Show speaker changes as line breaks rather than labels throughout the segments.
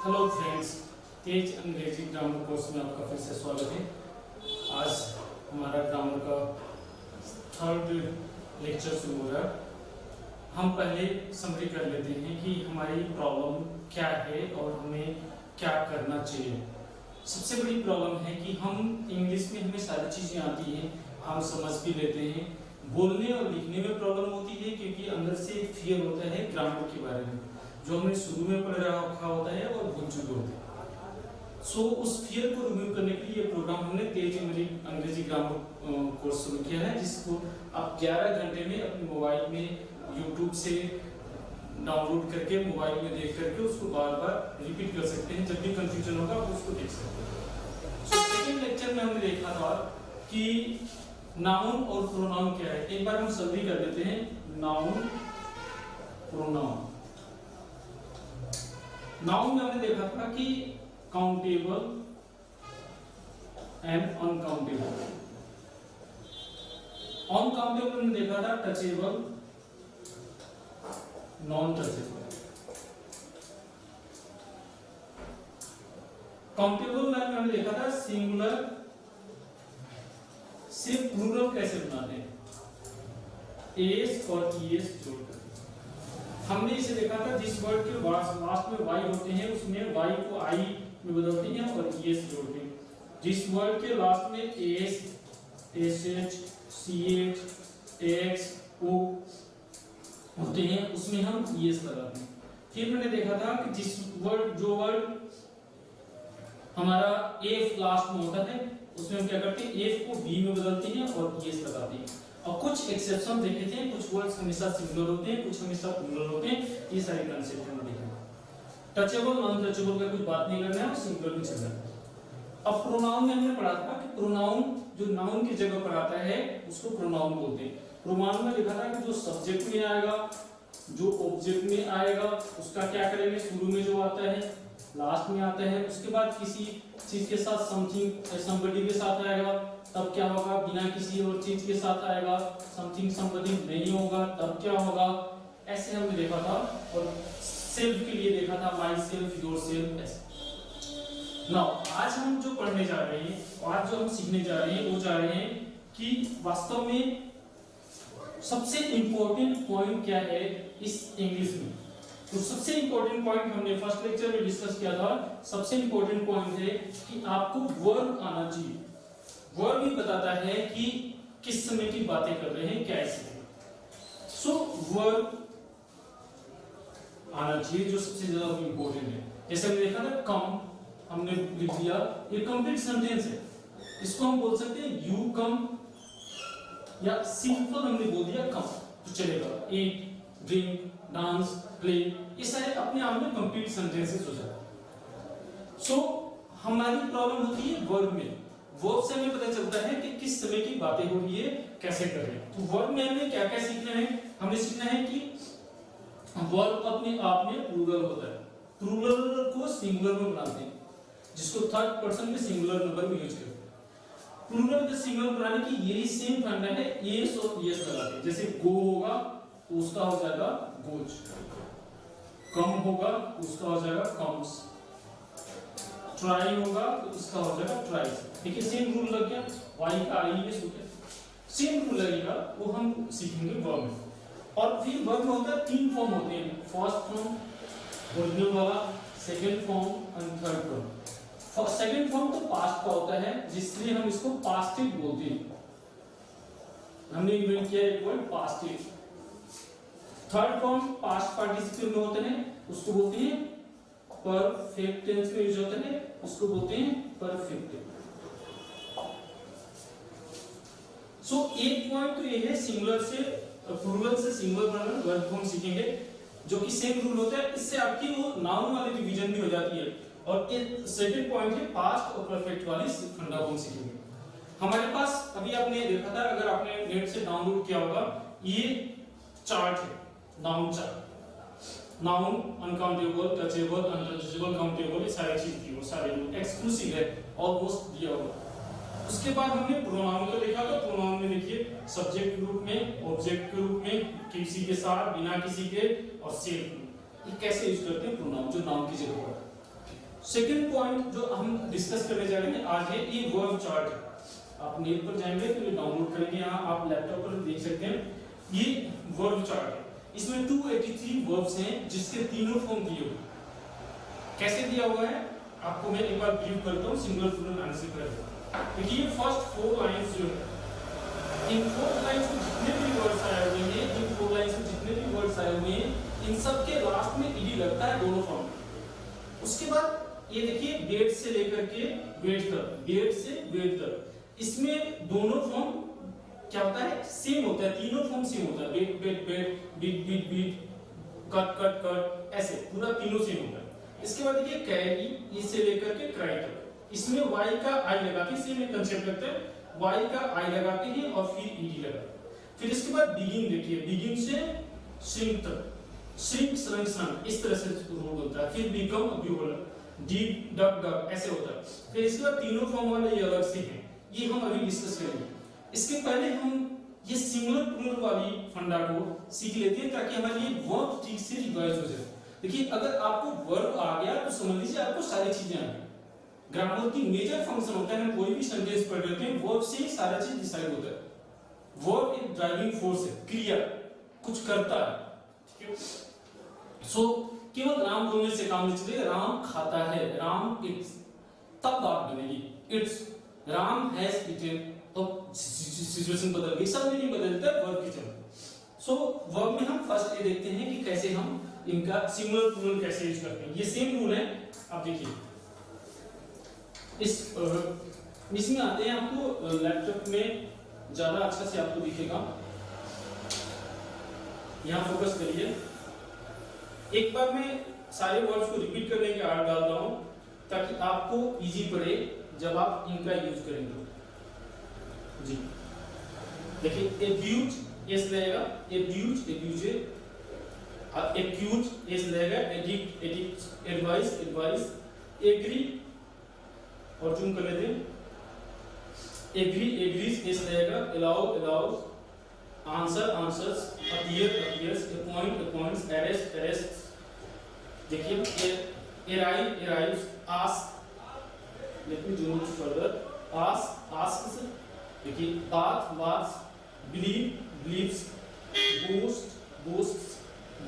Hello friends, तेज अंग्रेजी grammar course में आपका फिर से स्वागत है। आज हमारा ग्रामर का थर्ड लेक्चर शुरू हो रहा है। हम पहले समरी कर लेते हैं कि हमारी प्रॉब्लम क्या है और हमें क्या करना चाहिए। सबसे बड़ी प्रॉब्लम है कि हम इंग्लिश में हमें सारी चीज़ें आती हैं, हम समझ भी लेते हैं, बोलने और लिखने में प्रॉब्लम होती है क्योंकि अंदर से एक फियर होता है ग्रामर के बारे में जो हमने शुरू में पढ़ रखा होता है और भूल चुके होते हैं। सो उस फियर को रिमूव करने के लिए ये प्रोग्राम हमने तेज अंग्रेजी ग्रामर कोर्स शुरू किया है, जिसको आप 11 घंटे में अपने मोबाइल में यूट्यूब से डाउनलोड करके मोबाइल में देख करके उसको बार बार रिपीट कर सकते हैं। जब भी कंफ्यूजन होगा आप उसको देख सकते हैं। सो सेकेंड लेक्चर में हमने देखा था कि नाउन और प्रोनाउन क्या है। एक बार हम समरी कर लेते हैं। Noun, pronoun. नाउन में हमने देखा था कि काउंटेबल एंड अनकाउंटेबल। अनकाउंटेबल में देखा था टचेबल, नॉन टचेबल। काउंटेबल में हमने देखा था सिंगुलर से प्लूरल कैसे बनाते हैं, एस और ईएस जोड़कर। हमने इसे देखा था जिस वर्ड के लास्ट में वाई होते हैं उसमें वाई को आई में बदलते हैं और ईएस जोड़ते हैं। जिस वर्ड के लास्ट में एस, एसएच, सीएच, एक्स, ओ होते हैं उसमें हम ईएस लगाते हैं। फिर मैंने देखा था कि जो वर्ड हमारा एफ लास्ट में होता है उसमें हम क्या करते हैं, एफ को बी में बदलते हैं और ईएस लगाते हैं। और कुछ एक्सेप्शन देखे थे, कुछ वर्ड्स हमेशा सिंगुलर होते हैं, कुछ हमेशा प्लूरल होते हैं। ये सारे कंसेप्ट हम देखेंगे। टचेबल, नॉन टचेबल का कुछ बात नहीं करना है, सिंगुलर में चलना है। अब प्रोनाउन में हमने पढ़ा था कि प्रोनाउन जो नाउन की जगह पर आता है उसको प्रोनाउन बोलते हैं। प्रोनाउन में लिखा था कि जो सब्जेक्ट में आएगा, जो ऑब्जेक्ट में आएगा उसका क्या करेंगे, शुरू में जो आता है लास्ट में आता है, उसके बाद किसी चीज के साथ समथिंग समबडी के साथ आएगा तब क्या होगा, बिना किसी और चीज के साथ आएगा, समथिंग समबडी नहीं होगा तब क्या होगा, ऐसे हमने देखा था। और सेल्फ के लिए देखा था माई सेल्फ, योर सेल्फ, ऐसे। नाउ आज हम जो पढ़ने जा रहे हैं, आज जो हम सीखने जा रहे हैं वो जा रहे हैं कि वास्तव में सबसे इंपॉर्टेंट पॉइंट क्या है इस इंग्लिश में। तो सबसे इंपॉर्टेंट पॉइंट हमने फर्स्ट लेक्चर में डिस्कस किया था। सबसे इंपॉर्टेंट पॉइंट है कि आपको वर्ब आना चाहिए। वर्ब ही बताता है कि किस समय की बातें कर रहे हैं, कैसे। सो वर्ब आना चाहिए जो सबसे ज्यादा इंपॉर्टेंट है। जैसे हमने देखा था कम, हमने लिख दिया, ये कंप्लीट सेंटेंस है, इसको हम बोल सकते हैं यू कम, या सिंपल हमने बोल दिया कम तो चलेगा। ईट, ड्रिंक, डांस, प्ले, ये सारे अपने आप में कंप्लीट सेंटेंसेस हो जाते हैं। सो हमारी प्रॉब्लम होती है वर्ब में। वर्ब से हमें पता चलता है कि किस समय की बातें हो रही है, कैसे कर रहे हैं। तो वर्ब में हमें क्या क्या सीखना है, हमने सीखना है कि वर्ब अपने आप में प्लूरल होता है, प्लूरल को सिंगुलर में बनाते हैं, जिसको थर्ड पर्सन में सिंगुलर नंबर में यूज करते हैं। प्लूरल के सिंगुलर बनाने की यही सेम फंडा है, एस और ईएस लगाते हैं। जैसे गो होगा तो उसका हो जाएगा गोज, कम होगा तो उसका हो जाएगा कम्स, ट्राई होगा तो उसका हो जाएगा ट्राइज। देखिए सेम रूल लग गया, वाई का आई में सूत्र सेम रूल लगेगा, वो हम सीखेंगे वर्ब में। और फिर वर्ब में होता है 3 फॉर्म होते हैं, फर्स्ट फॉर्म ओरिजिनल वाला, second form and third form. Second form तो पास्ट का होता है जिसलिए हम इसको पास्ट टेंस बोलते हैं। हमने इन्वेंट किया एक word past tense. Third form past participle में होते हैं, उसको बोलते हैं परफेक्ट टेंस में यूज होते हैं, उसको बोलते हैं परफेक्ट। सो एक पॉइंट तो ये है सिंगुलर से प्लूरल से सिंगुलर बनाना वर्ब फॉर्म सीखेंगे जो कि सेम रूल होता है। इससे आपकी वो नाउन वाली डिवीजन भी हो जाती है। और ये सेकंड पॉइंट है पास्ट और परफेक्ट वाली फंडा फॉर्म सीखेंगे। हमारे पास अभी आपने देखा था, अगर आपने नेट से डाउनलोड किया होगा, ये चार्ट है, noun chart. Noun, uncountable, touchable, untouchable, countable, ये सारी चीज दी, वो सारे एक्सक्लूसिव है, ऑलमोस्ट दिया हुआ। उसके बाद हमने प्रोनाउन को देखा था। प्रोनाउन में देखिए सब्जेक्ट के रूप में, ऑब्जेक्ट के रूप में, किसी के साथ, बिना किसी के, और सेल्फ में। ये कैसे यूज करते हैं प्रोनाउन, जो नाउन की जगह पर। सेकंड पॉइंट जो हम डिस्कस करने जा रहे हैं आज है ये वर्ब चार्ट है। आप नेट पर जाएंगे तो ये डाउनलोड करेंगे, यहाँ आप लैपटॉप पर देख सकते हैं। ये वर्ब चार्ट है, इसमें 283 वर्ब्स हैं जिसके तीनों फॉर्म दिए हुए। कैसे दिया हुआ है आपको मैं एक बार ब्रीफ करता हूँ, सिंगल स्टूडेंट आंसर करेगा। देखिए फर्स्ट 4 लाइंस जो है, इन 4 लाइंस में जितने भी वर्ड्स आए हुए हैं, इन 4 लाइंस में जितने भी वर्ड्स आए हुए हैं, इन सब के लास्ट में ईडी लगता है दोनों फॉर्म में। उसके बाद ये देखिए बेड से लेकर के वेट तक, बेड से वेट तक, इसमें दोनों फॉर्म क्या होता है, सेम होता है, तीनों फॉर्म सेम होता है। Bet bet bet, beat beat beat, cut cut cut, ऐसे पूरा तीनों सेम होता है। इसके बाद देखिए कैरी, इससे लेकर के क्राई तक, इसमें वाई का आई लगा के सेम एक कंसेप्ट लगता है, वाई का आई लगाते हैं और फिर ईडी लगाते हैं। फिर इसके बाद बिगिन देखिए, बिगिन से श्रिंक तक, श्रिंक श्रंक श्रंक, इस तरह से रूल बनता है। फिर बिकम ब्यूलर, डीप डक डक, ऐसे होता है। फिर इसके बाद तीनों फॉर्म वाले ये अलग से हैं, ये हम अभी डिस्कस करेंगे। इसके पहले हम ये सिंगुलर प्लूरल वाली फंडा को सीख लेते हैं ताकि हमारी ये वर्ब ठीक से रिवाइज हो जाए। देखिए अगर आपको वर्ब आ गया तो समझ लीजिए आपको सारी चीजें आ गई। ग्रामर की मेजर फंक्शन होता है, हम कोई भी सेंटेंस पढ़ लेते हैं वर्ब से ही सारा चीज डिसाइड होता है। वर्ब एक ड्राइविंग फोर्स है, क्रिया कुछ करता है, ठीक है। सो केवल राम बोलने से काम नहीं चलेगा, राम खाता है, राम इट्स, तब बात बनेगी। इट्स, राम हैज ईटन, तो सिचुएशन बदल गई, सब मीनिंग बदलता है वर्ब के चलते। सो वर्ब में हम फर्स्ट ये देखते हैं कि कैसे हम इनका सिंगुलर प्लूरल कैसे यूज करते हैं। ये सेम रूल है, आप देखिए इसमें आते हैं, आपको लैपटॉप में ज्यादा अच्छा से आपको दिखेगा। यहां फोकस करिए, एक बार मैं सारे वर्ड्स को रिपीट करने के आड़ डाल रहा हूं ताकि आपको इजी पड़े जब आप इनका यूज करेंगे। जी देखिए एब्यूज एस लगेगा, एब्यूज एब्यूजे, एक्यूज एस लगेगा, addict addict, advise advise, agree और जूम कर लेते हैं, एग्री एग्रीज एस लगेगा, allow allows, answer answers, appear appears, appoint appoints, arrest arrest. देखिए arrive arrives, ask, let me zoom it further, ask asks, देखिए bath baths, believe believes, boost boosts,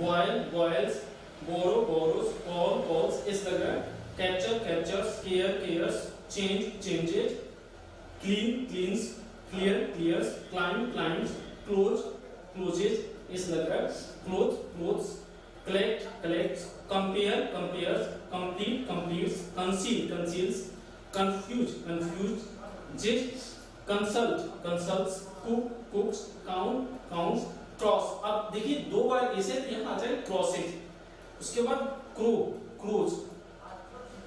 boil boils, borrow borrows, call calls, es लग रहा है, capture captures, care cares, change changes, clean cleans, clear clears, climb climbs, close closes, es लग रहा है, cloth cloths, collect collects, compare compares, complete completes, conceal conceals, confuse confuse, जिज consult consults, cook cooks, count counts, cross. अब देखिए दो बार ऐसे तो यहां आ जाए क्रॉसेज। उसके बाद crow crows,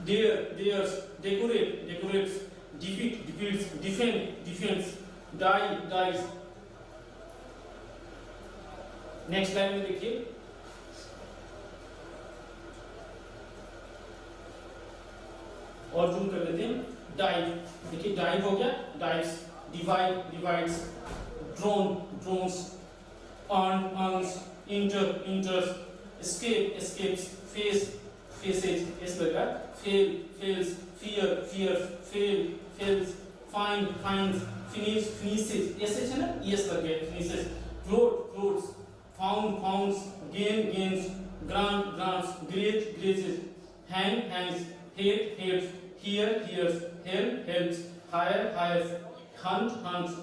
dare dares, decorate decorates, defeat defeats, defend defends, die dies. Next line में देखिए और जूम कर लेते हैं, डाइव, देखिए डाइव हो गया, dives, divide divides, drone drones, earn earns, enter enters, escape escapes, face faces, es लगा, fail fails, fear fears, fail fails, find finds, finish finishes, ऐसे है ना, यस लग गया, finishes, float floats, found founds, gain gains, grant grants, grate grazes, hang hangs, head heads, hear hears, help helps, hire hires, hunt hunts,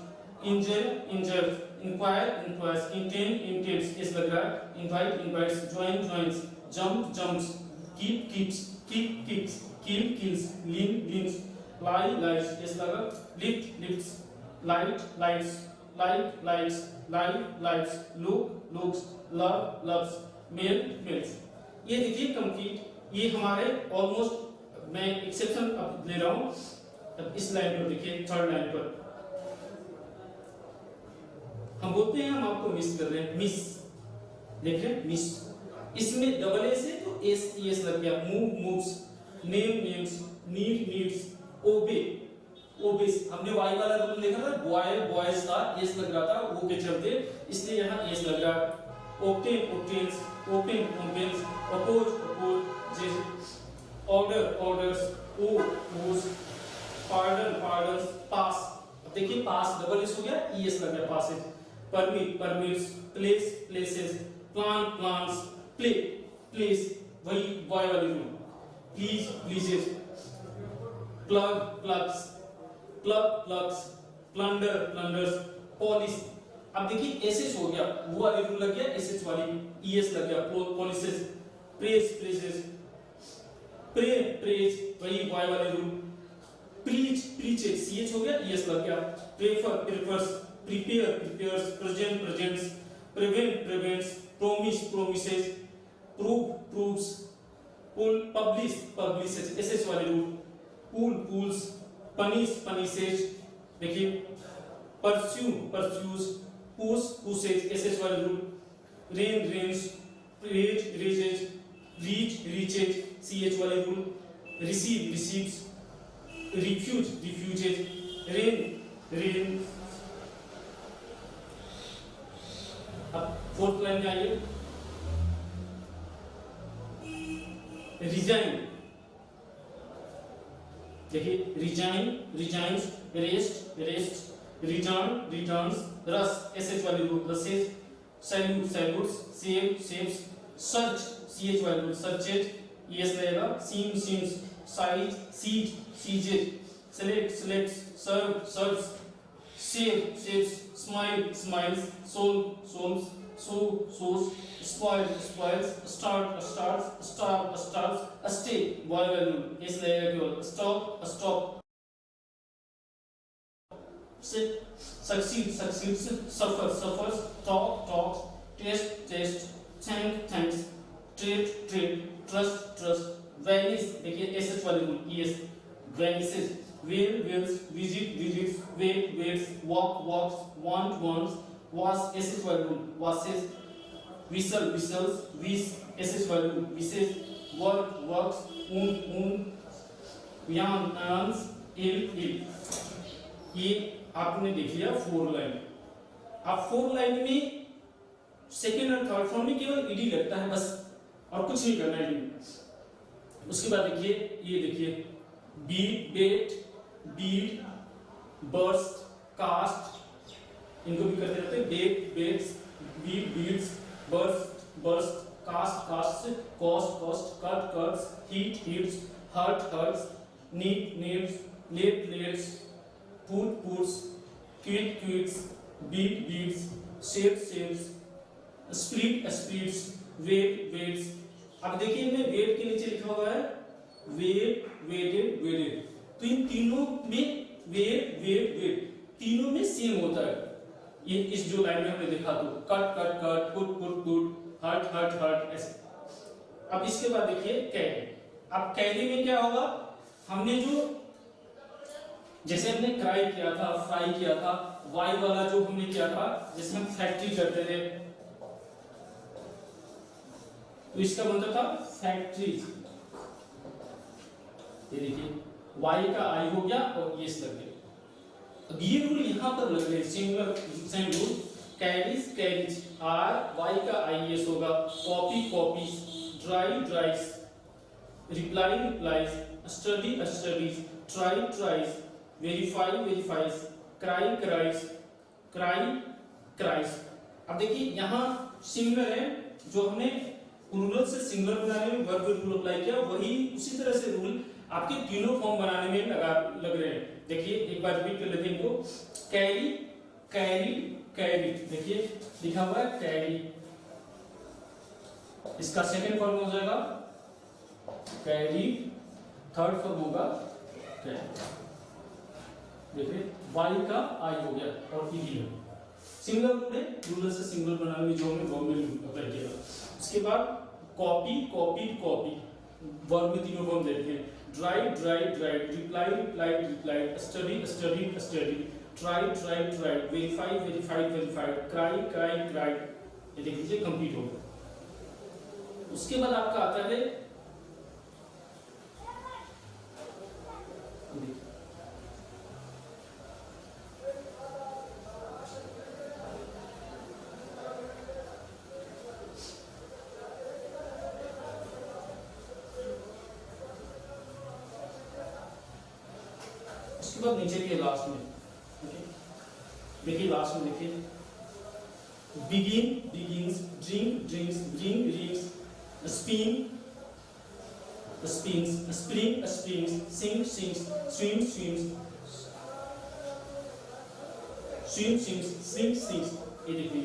injure injures, inquire inquires, intend intends, इस लग रहा है, invite invites, join joins, jump jumps, keep keeps, keep keeps, kill kills, lean leans, lie lies, इस लगा, lift lifts, light lights, like lights, lie lights, look looks, love loves, mail mails। ये देखिए complete, ये हमारे almost, मैं exception अब ले रहा हूं, अब इस लाइन पर देखिए, थर्ड लाइन पर हम बोलते हैं हम आपको मिस कर रहे हैं, मिस, देख रहे हैं मिस, इसमें डबल एस है तो एस एस लग गया, move moves, name names, need needs, obey obeys. हमने वाई वाला रूल देखा था, बॉय बॉयज का एस लग रहा था वो के चलते, इसलिए यहां एस लग रहा है। Obtain obtains, open opens, oppose oppose, order orders, ओस, पार्डन पार्डन्स, पास। अब देखिए पास डबल एस हो गया, ईएस लग गया passes. Permit permits, place places, plan plans, play plays, वही बॉय वाली rule. Please pleases, plug plugs, plug plugs, plunder plunders, polish. अब देखिए एसएस हो गया, वो वाली रूल लग गया, एसएच वाली, ईएस लग गया, polishes. Press presses, pray prays, वही बॉय वाली रूल। प्रीच प्रीचेस, सीएच हो गया, ईएस लग गया। Prefer prefers, prepare prepares, present presents, prevent prevents, promise promises, prove proves, pull publish publishes, SH वाली rule. Pool pools, punish punishes, देखिए pursue pursues, push pushes, SH वाली rule. Rain rains, raise raises, reach reaches, CH वाली rule. Receive receives, refuse refuses, rain rain. अब fourth line में आइए, resign, देखिए resign resigns, rest rest, return returns, rush, SH वाली rule, rushes. Salute salutes, save saves, search, CH वाली rule, searches, ES रहेगा। Seem seems, size seize seizes, select selects, serve serves, save saves, smile smiles, sole soles, sow sows, spoil spoils, start starts, star stars, stay boy वाली rule, S रहेगा केवल। Stop stop, succeed succeeds, suffer suffers, talk talks, taste taste, thank thanks, trade trade, trust trust, vanish, देखिए SH वाली rule, ES, vanishes, will wills, visit visits, wait waits, walk walks, want wants, was, SH वाली rule, washes, whistle whistles, wish, SH वाली rule, wishes, work works, yarn yarns, ill ill। ये आपने देख लिया 4 line. अब 4 line में second और third form में केवल ईडी लगता है बस, और कुछ नहीं करना है। उसके बाद देखिए, ये देखिए beat bet beat burst cast, इनको भी करते रहते हैं। Bet bets, beat beats, burst burst, cast cast, cost cost, cut cuts, heat heats, hurt hurts, need needs, let lets, put puts, quit quits, beat beats, save saves, split splits, wait waits। अब देखिए इनमें wait के नीचे लिखा हुआ है wait weighted weighted, तो इन तीनों में वेट वेट वेट तीनों में सेम होता है। ये इस जो लाइन में हमने देखा, तो cut cut cut, put put put, hurt hurt hurt, ऐसे। अब इसके बाद देखिए कैरी। अब कैरी में क्या होगा, हमने जो जैसे हमने क्राई किया था, फ्राई किया था, वाई वाला जो हमने किया था, जिसमें हम फैक्ट्री करते थे, तो इसका मतलब था फैक्ट्रीज। ये देखिए वाई का आई हो गया और यस लग गया। अब ये रूल यहां पर लग रहे, singular same rule, carries carries, R Y का आई एस होगा, copy copies, dry dries, reply replies, study studies, try tries, verify verifies, cry cries, cry cries. अब देखिए यहां सिंगुलर है, जो हमने प्लूरल से सिंगुलर बनाने में वर्ब रूल अप्लाई किया, वही उसी तरह से रूल आपके तीनों फॉर्म बनाने में लग रहे हैं। देखिए एक बार रिपीट कर लेते हैं इनको, कैरी कैरी कैरी, देखिए लिखा हुआ है कैरी, इसका सेकंड फॉर्म हो जाएगा कैरी, थर्ड फॉर्म होगा कैरी। देखिए वाई का आई हो गया और ईडी है, सिंगल रूल है, रूलर से सिंगल बनाने में जो हमने वर्ब में अप्लाई किया। उसके बाद कॉपी कॉपी कॉपी, वर्ब में तीनों फॉर्म देते हैं, dry dry dried, reply replied replied, study study study, try try tried, verify verified verified, cry cry cried. ये देख लीजिए कंप्लीट हो गया। उसके बाद आपका आता है उसके बाद नीचे के लास्ट में देखिए लास्ट में देखिए begin begins, drink drinks, ring rings, spin spins, spring springs, sing sings, swim swims, swim swims, sing sings। ये देखिए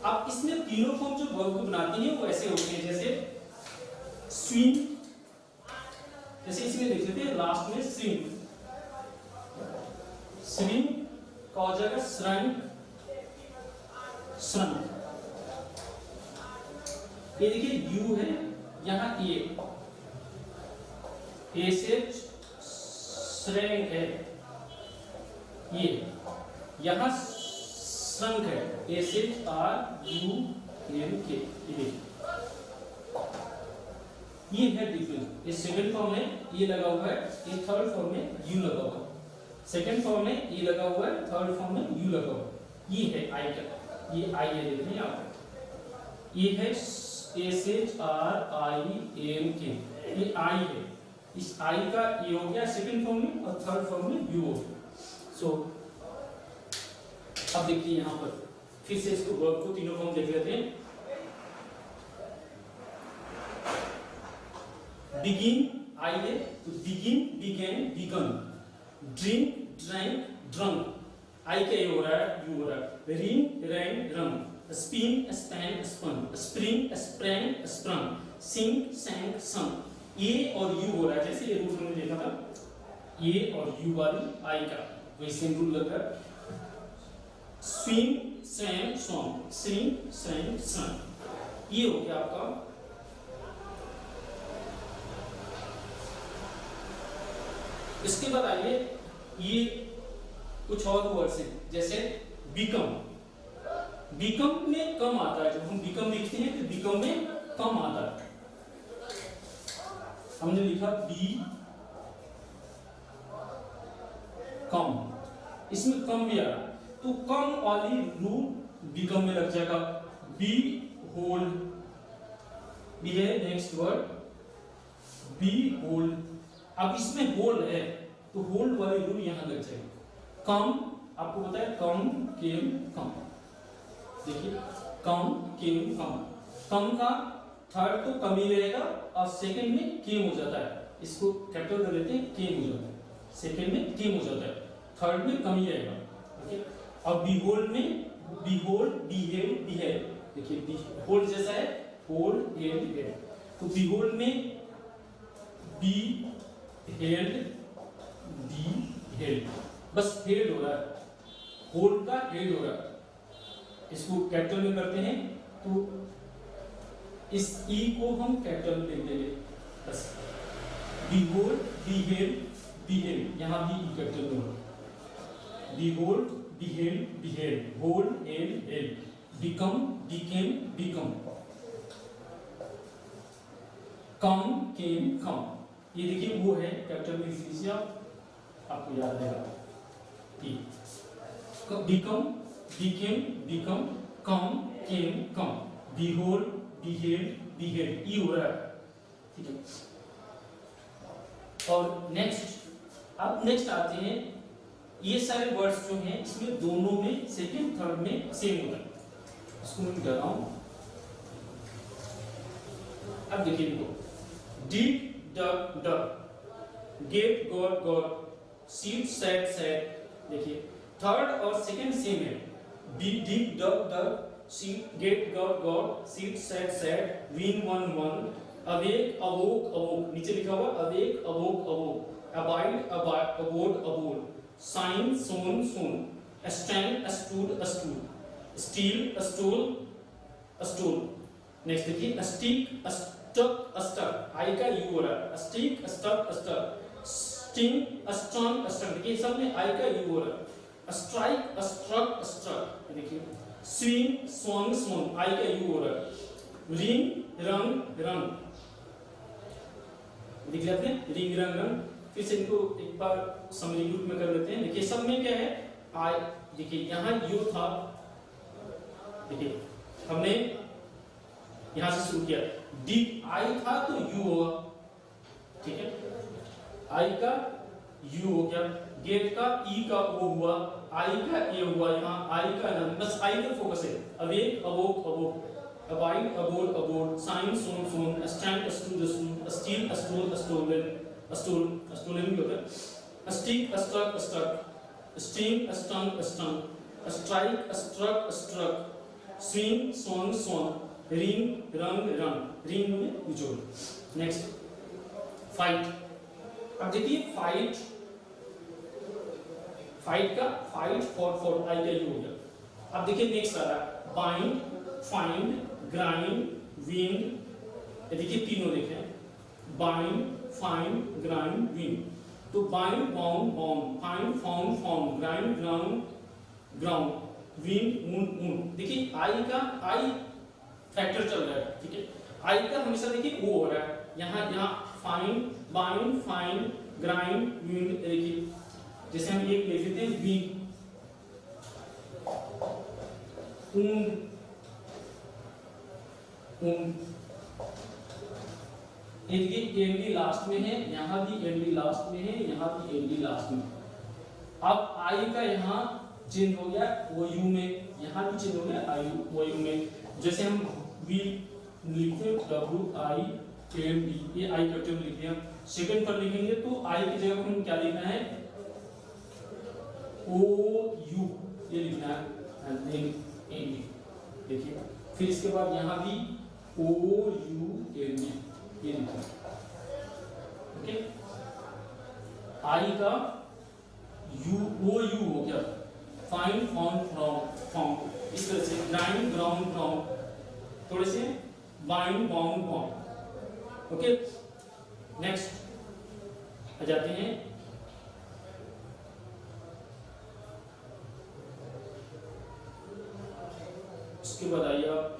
अब इसमें तीनों फॉर्म जो वर्ब को बनाती हैं वो ऐसे होते हैं, जैसे स्विम, जैसे इसमें देख लेते हैं लास्ट में स्विम, स्विम का हो जाएगा श्रंक, श्रंक। ये देखिए यू है यहाँ ए से श्रंक है, ये यहाँ श्रंक है, ए से आर यू एन के। ये है डिफरेंस। ये सेकंड फॉर्म में ये लगा हुआ है, ये थर्ड फॉर्म में यू लगा हुआ है। सेकंड फॉर्म में ये लगा हुआ है, थर्ड फॉर्म में यू लगा हुआ है। ये है आई का, ये आई है, देख रहे हैं आप, ये है S H R I N K, ये आई है। इस आई का ये हो गया सेकंड फॉर्म में और थर्ड फॉर्म में यू हो गया। सो अब देखिए यहां पर फिर से इसको वर्ब को तीनों फॉर्म देख लेते हैं। बिगिन आई है तो begin, began, begun, drink, drank, drunk, I का ये हो रहा है, यू हो रहा है, ring, rang, rung, spin, span, spun, spring, sprang, sprung, sing, sang, sung. ये और यू हो रहा है, जैसे ये रूल हमने देखा था, ये और यू वाली आई का वही सेम रूल लगा है। स्विम, स्वैम, स्वम, स्विंग, स्वैम, स्वम, ये हो गया आपका। इसके बाद आइए ये कुछ और वर्ड्स हैं, जैसे बिकम। बिकम में कम आता है, जब हम बिकम लिखते हैं तो बिकम में कम आता है। हमने लिखा बी कम, इसमें कम भी आ रहा है, तो कम वाली रूल बिकम में लग जाएगा। बी होल्ड, बी है नेक्स्ट वर्ड, बी होल्ड। अब इसमें होल्ड है तो होल्ड वाली रूल यहां लग जाएगी। कम, आपको पता है कम, केम, कम, देखिए कम, केम, कम। कम का थर्ड तो कम ही रहेगा और सेकंड में केम हो जाता है, इसको कैपिटल कर लेते हैं, केम हो जाता है, सेकंड में केम हो जाता है, थर्ड में कम ही रहेगा। ओके, अब बिहोल्ड में बिहोल्ड, बिहेव, बिहेव, देखिए होल्ड जैसा है, होल्ड, हेल्ड, हेल्ड, तो बिहोल्ड में बी हेल्ड, बी हेल्ड, बस हेल्ड हो रहा है, होल्ड का हेल्ड हो रहा है। इसको कैपिटल में करते हैं तो इस ई को हम कैपिटल में लिख देंगे, बस बिहोल्ड, बिहेल्ड, बिहेल्ड, यहां भी ई कैपिटल में होगा। Behold, beheld, beheld, hold, held, held, become, became, become, come, came, come. ये देखिए वो है कैपिटल में लिख लीजिए आप, आपको याद रहेगा। Become, became, become, come, came, कम, बिहोल्ड, बिहेल्ड, बिहेल्ड, ई हो रहा है, ठीक है। और नेक्स्ट, अब नेक्स्ट आते हैं, ये सारे वर्ड्स जो हैं इसमें दोनों में सेकंड थर्ड में सेम होता है। इसको मैं मिटा रहा हूं। अब देखिए इनको, dip, dug, dug, get, got, got, sit, sat, sat. देखिए थर्ड और सेकंड सेम है, dip, dug, dug, sit, get, got, got, sit, sat, sat, win, won, won, awake, awoke, awoke, नीचे लिखा हुआ awake, awoke, awoke, abide, abode, abode, shine, shone, shone, stand, stood, stood, steal, stole, stole. Next देखिए stick, stuck, stuck, I का U हो रहा है, stick, stuck, stuck, sting, stung, stung, देखिए सब में आई का यू हो रहा है, स्ट्राइक, स्ट्रक, स्ट्रक, देखिए स्विंग, स्वंग, स्वंग, आई का यू हो रहा है, रिंग, रंग, रंग, देख लेते हैं रिंग, रंग, रंग। फिर से इनको एक बार समरी ग्रुप में कर लेते हैं। देखिए सब में क्या है, आई, देखिए यहां यू था, देखिए हमने यहां से शुरू किया, डी आई था तो यू होगा, ठीक है, आई का यू हो गया, गेट का ई का ओ हुआ, आई का ए हुआ, यहाँ आई का न, बस आई पर फोकस है। Awake awoke awoke, abide abode abode, shine shone shone, stand stood stood, steal stole stolen, stole stolen भी होता है, stick struck struck, sting stung stung, strike struck struck, swing swung swung, ring rung rung, ring में निचोड़। Next fight. अब देखिए fight, fight का fight for I का ही हो गया। अब देखिए नेक्स्ट आ रहा है बाइंड, फाइंड, ग्राइंड, विंड। ये देखिए तीनों देखें, बाइंड, फाइंड, ग्राइंड, विंड। तो bind bound bound, find found found, grind ground ground, wind wound wound. देखिए आई का आई फैक्टर चल रहा है, ठीक है। आई का हमेशा देखिए वो हो रहा है, यहाँ find, bind, find, grind, wind. देखिए जैसे हम एक ले लेते हैं विंड, ऊंड ऊंड, देखिए एनडी लास्ट में है, यहाँ भी एनडी लास्ट में है, यहाँ भी एनडी लास्ट में। अब आई का यहाँ चेंज हो गया वो यू में, यहाँ भी चेंज हो गया आई वो यू में। जैसे हम वी लिखते हैं डब्ल्यू आई एन डी, ये आई कैपिटल लिख दिया। सेकंड पर लिखेंगे तो आई की जगह हम क्या लिखना है, ओ यू ये लिखना है, एंड देन एन डी। देखिए फिर इसके बाद यहाँ भी ओ यू एन डी ये लिखना है, ओके। आई का यू ओ यू हो गया, फाइंड फाउंड फाउंड, इस तरह से ग्राइंड ग्राउंड ग्राउंड, थोड़े से bind bound bound, okay. Next आ जाते हैं उसके बाद आइए आप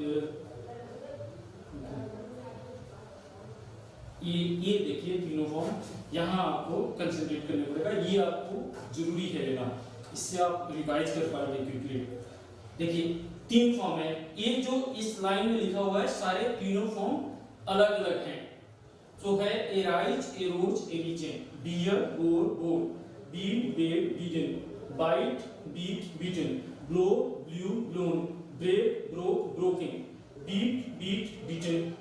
ये देखिए तीनों फॉर्म, यहाँ आपको कंसंट्रेट करने पड़ेगा, ये आपको जरूरी है लेना, इससे आप रिवाइज कर पाएंगे क्विकली। देखिए तीन फॉर्म है, ये जो इस लाइन में लिखा हुआ है सारे तीनों फॉर्म अलग अलग हैं। तो है arise, arose, arisen, bear, bore, bore, bid, bade, bidden, bite, bit, bitten, blow, blew, blown, break, broke, broken, beat, beat, beaten,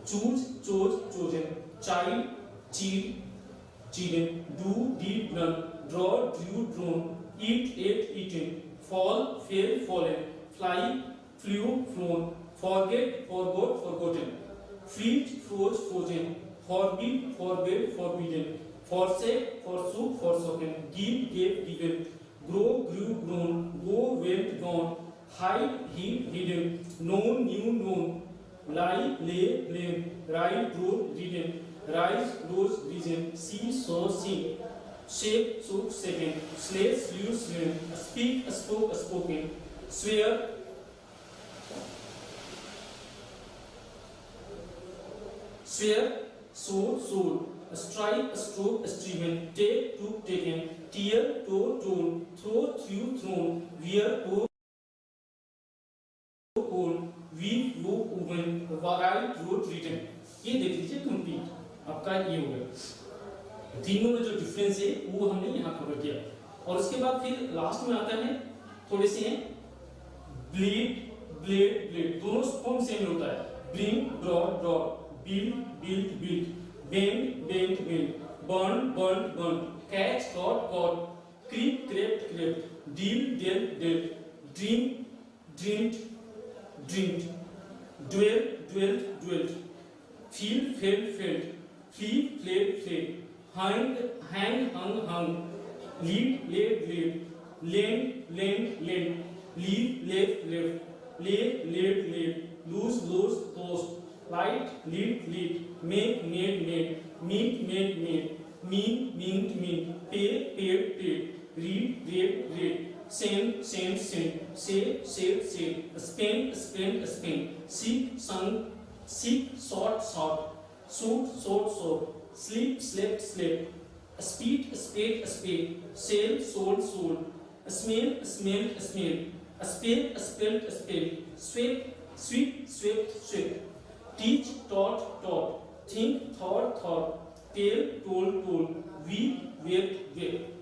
choose, chose, chosen, child, cheat, cheated, do, did, done, draw, drew, drawn, eat, ate, eaten, fall, fail, fallen, fly, flew, flown, forget, forgot, forgotten, freeze, froze, frozen, forbid, forbade, forbidden, forsake, forsook, forsaken, give, gave, given, grow, grew, grown, go, went, gone, hide, hid, hidden, known, knew, known, lie, lay, blame, ride, rode, ridden, rise, rose, risen, see, saw, seen, shape, shook, shaken, slay, slew, slain, speak, spoke, spoken, swear, swear, sow, sowed, strike, stroke, striven, take, took, taken, tear, tore, torn, throw, threw, thrown, wear, wore, weave, woke, woven, write, wrote, written. ये देख लीजिए complete आपका ये हो गया। तीनों में जो डिफरेंस है वो हमने यहाँ कवर किया। और उसके बाद फिर लास्ट में आता है थोड़े से हैं ब्लीड, ब्लेड, ब्लेड, दोनों फॉर्म सेम होता है। Bring, draw, draw, build, build, build, bend, bend, bend, burn, burn, burn, catch, caught, caught, creep, crept, crept, deal, dealt, dealt, dream, dreamed, dreamed, dwell, dwelt, dwelt, feel, felt, felt, flee, fled, fled, hang, hang, hung, hung, lead, laid, laid, lend, lend, lend, leave, left, left, lay, laid, laid, lose, lost, lost, light, lead, lead, make, made, made, meet, made, made, mean, meant, mean, pay, paid, paid, read, read, read, send, sent, sent, say, said, said, spend, spent, spent, seek, sung, seek, sought, sought, shoot, sought, sought, sleep, slept, slept, speed, spade, spade, sail, sold, sold, smell, smelled, smelled, spell, spelled, spelled, sweep, sweep, swept, swept, teach, taught, taught, think, thought, thought, tell, told, told, weep, wept, wept,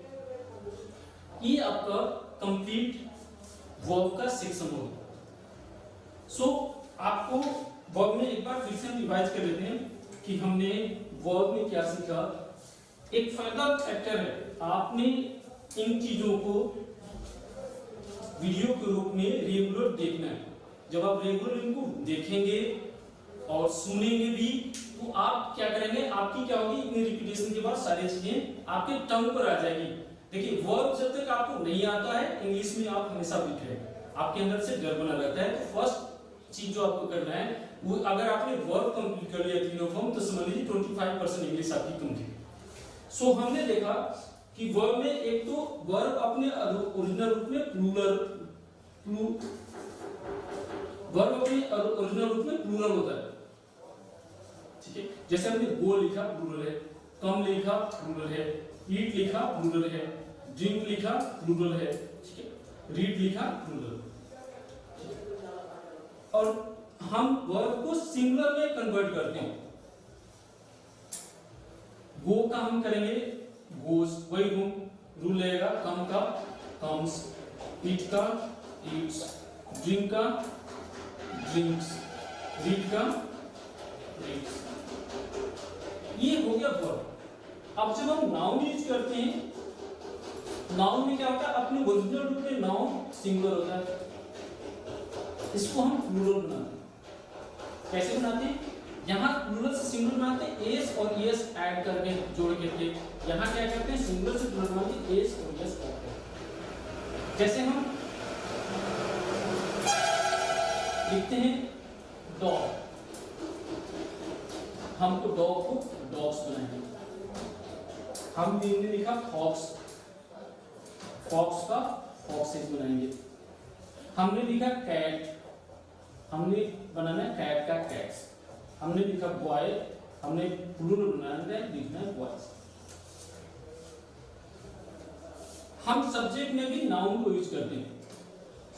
complete verb का section होगा। सो आपको verb में एक बार फिर से हम revise कर लेते हैं कि हमने वर्ब में क्या सीखा। एक फर्दर फैक्टर है, आपने इन चीजों को वीडियो के रूप में रेगुलर देखना है। जब आप रेगुलर इनको देखेंगे और सुनेंगे भी तो आप क्या करेंगे, आपकी क्या होगी, इतनी रिपीटेशन के बाद सारी चीजें आपके टंग पर आ जाएगी। देखिए वर्ब जब तक आपको नहीं आता है इंग्लिश में आप हमेशा वीक है, आपके अंदर से डर बना रहता है। तो फर्स्ट चीज जो आपको करना है वो, अगर आपने वर्ब कंप्लीट कर लिया तीनों फॉर्म तो समझ लीजिए 25% इंग्लिश आपकी कंप्लीट। सो हमने देखा कि वर्ब में एक तो वर्ब अपने ओरिजिनल रूप में वर्ब अपने ओरिजिनल रूप में प्लूरल होता है, ठीक है। जैसे हमने गो लिखा प्लूरल है, कम लिखा प्लूरल है, ईट लिखा प्लूरल है, ड्रिंक लिखा प्लूरल है, ठीक है, रीड लिखा प्लूरल। और हम वर्ब को सिंगुलर में कन्वर्ट करते हैं। गो का हम करेंगे गोस, वही रूल रहेगा, कम का कम्स, ईट का ईट्स, ड्रिंक का ड्रिंक्स, रीड का रीड्स। ये हो गया वर्ब। अब जब हम नाउन यूज करते हैं, नाउन में क्या होता है, अपने ओरिजिनल रूप में नाउन सिंगुलर होता है, इसको हम प्लूरल बनाते हैं। कैसे बनाते हैं, यहाँ प्लूरल से सिंगुलर बनाते हैं, एस और एस ऐड करके जोड़ के। यहाँ क्या करते हैं, सिंगुलर से प्लूरल बनाते हैं, एस और एस ऐड करके। जैसे हम लिखते हैं डॉग, हमको डॉग को डॉग्स बनाएंगे। हमने लिखा फॉक्स, फॉक्स का फॉक्सेस बनाएंगे। हमने लिखा कैट, हमने बनाना है कैट का कैट्स। हमने लिखा बॉय, हमने प्लूरल बनाना है, लिखना है बॉयज। हम सब्जेक्ट में भी नाउन को यूज करते हैं,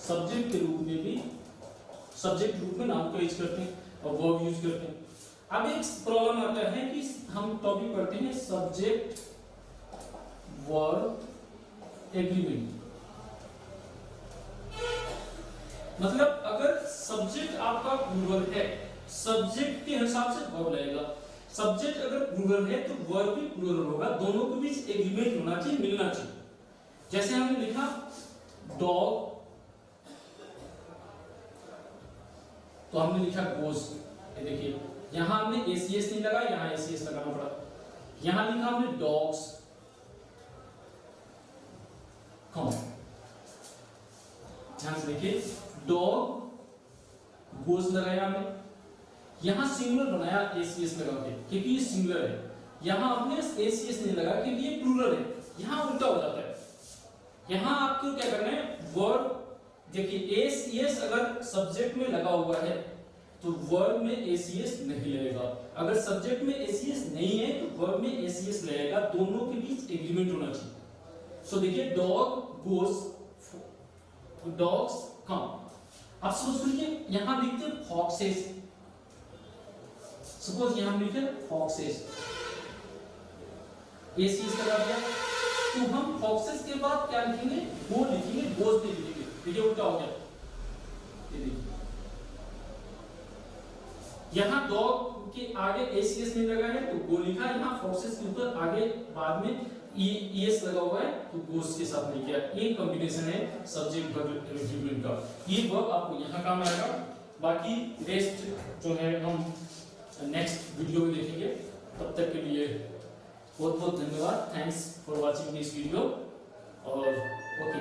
सब्जेक्ट के रूप में भी, सब्जेक्ट रूप में नाउन को यूज करते हैं और वर्ब यूज करते हैं। अब एक प्रॉब्लम आता है कि हम टॉपिक पढ़ते हैं सब्जेक्ट वर्ब एग्रीमेंट। मतलब अगर सब्जेक्ट आपका प्लूरल है, सब्जेक्ट के हिसाब से वर्ब लगेगा। सब्जेक्ट अगर प्लूरल है तो वर्ब भी प्लूरल होगा, दोनों के बीच एग्रीमेंट होना चाहिए, मिलना चाहिए। जैसे हमने लिखा डॉग तो हमने लिखा गोज, ये देखिए यहां हमने एसीएस नहीं लगा, यहां एसीएस लगाना पड़ा। यहां लिखा हमने डॉग्स, कम, ध्यान से देखिए डॉग गोज लगाया हमने, यहां सिंगुलर बनाया एसीएस लगा के क्योंकि ये सिंगुलर है। यहां आपने एसीएस नहीं लगा क्योंकि ये प्लूरल है, यहां उल्टा हो जाता है। यहां आपको क्या करना है, वर्ब देखिए एसीएस अगर सब्जेक्ट में लगा हुआ है तो वर्ब में एसीएस नहीं लगेगा, अगर सब्जेक्ट में एसीएस नहीं है तो वर्ब में एसीएस लगेगा, दोनों के बीच एग्रीमेंट होना चाहिए। सो देखिए डॉग गोज, डॉग्स कम। अब सपोज करिए यहां लिखते हैं फॉक्सेस, सपोज यहां लिखते हैं फॉक्सेस, एसीएस लगा दिया तो हम फॉक्सेस के बाद क्या लिखेंगे, गो लिखेंगे, गोज नहीं लिखेंगे। देखिए उल्टा हो गया, ये देखिए यहां डॉग के आगे एसीएस नहीं लगा है तो गो लिखा, यहां फॉक्सेस के ऊपर आगे बाद में ईएस लगा हुआ है तो गोस के साथ नहीं किया। ये कॉम्बिनेशन है सब्जेक्ट वर्ब एग्रीमेंट का, ये वर्ब आपको यहां काम आएगा। बाकी रेस्ट जो है हम नेक्स्ट वीडियो में देखेंगे। तब तक के लिए बहुत बहुत धन्यवाद, thanks for watching this video और ओके।